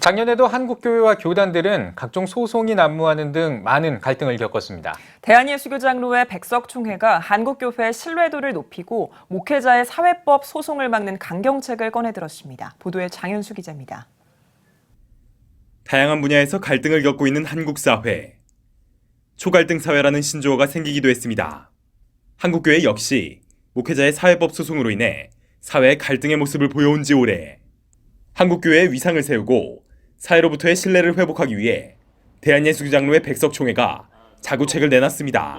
작년에도 한국교회와 교단들은 각종 소송이 난무하는 등 많은 갈등을 겪었습니다. 대한예수교장로회 백석총회가 한국교회의 신뢰도를 높이고 목회자의 사회법 소송을 막는 강경책을 꺼내들었습니다. 보도에 장현수 기자입니다. 다양한 분야에서 갈등을 겪고 있는 한국 사회. 초갈등 사회라는 신조어가 생기기도 했습니다. 한국교회 역시 목회자의 사회법 소송으로 인해 사회의 갈등의 모습을 보여온 지 오래. 한국교회의 위상을 세우고 사회로부터의 신뢰를 회복하기 위해 대한예수교장로회 백석총회가 자구책을 내놨습니다.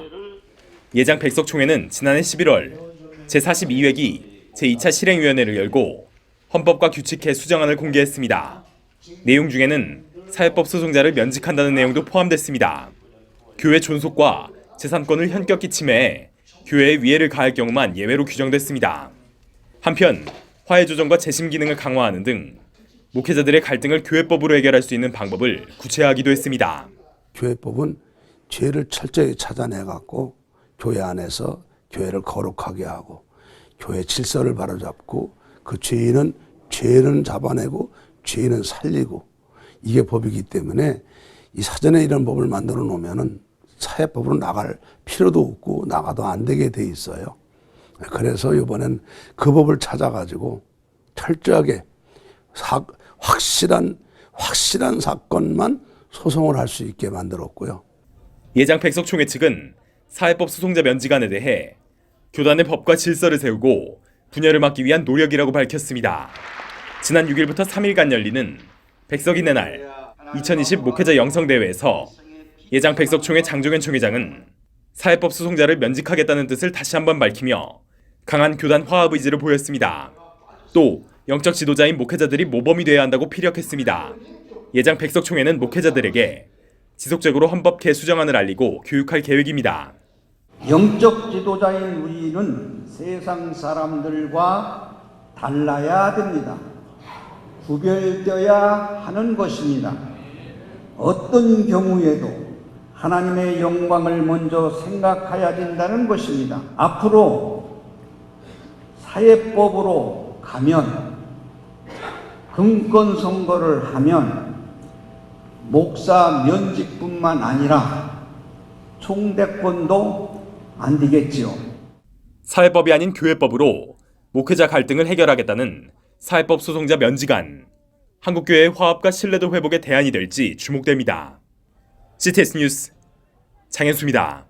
예장 백석총회는 지난해 11월 제42회기 제2차 실행위원회를 열고 헌법과 규칙에 수정안을 공개했습니다. 내용 중에는 사회법 소송자를 면직한다는 내용도 포함됐습니다. 교회 존속과 재산권을 현격히 침해해 교회에 위해를 가할 경우만 예외로 규정됐습니다. 한편 화해 조정과 재심 기능을 강화하는 등 목회자들의 갈등을 교회법으로 해결할 수 있는 방법을 구체화하기도 했습니다. 교회법은 죄를 철저히 찾아내갖고 교회 안에서 교회를 거룩하게 하고 교회 질서를 바로잡고 그 죄인은 잡아내고 죄인은 살리고 이게 법이기 때문에 이 사전에 이런 법을 만들어 놓으면은 사회법으로 나갈 필요도 없고 나가도 안 되게 돼 있어요. 그래서 이번엔 그 법을 찾아가지고 철저하게 확실한 사건만 소송을 할 수 있게 만들었고요. 예장 백석총회 측은 사회법 소송자 면직안에 대해 교단의 법과 질서를 세우고 분열을 막기 위한 노력이라고 밝혔습니다. 지난 6일부터 3일간 열리는 백석인의 날 2020 목회자 영성대회에서 예장 백석총회 장종현 총회장은 사회법 소송자를 면직하겠다는 뜻을 다시 한번 밝히며 강한 교단 화합 의지를 보였습니다. 또 영적 지도자인 목회자들이 모범이 되어야 한다고 피력했습니다. 예장 백석총회는 목회자들에게 지속적으로 헌법 개수정안을 알리고 교육할 계획입니다. 영적 지도자인 우리는 세상 사람들과 달라야 됩니다. 구별되어야 하는 것입니다. 어떤 경우에도 하나님의 영광을 먼저 생각해야 된다는 것입니다. 앞으로 사회법으로 가면 금권 선거를 하면 목사 면직뿐만 아니라 총대권도 안 되겠지요. 사회법이 아닌 교회법으로 목회자 갈등을 해결하겠다는 사회법 소송자 면직안. 한국교회의 화합과 신뢰도 회복의 대안이 될지 주목됩니다. CTS 뉴스 장현수입니다.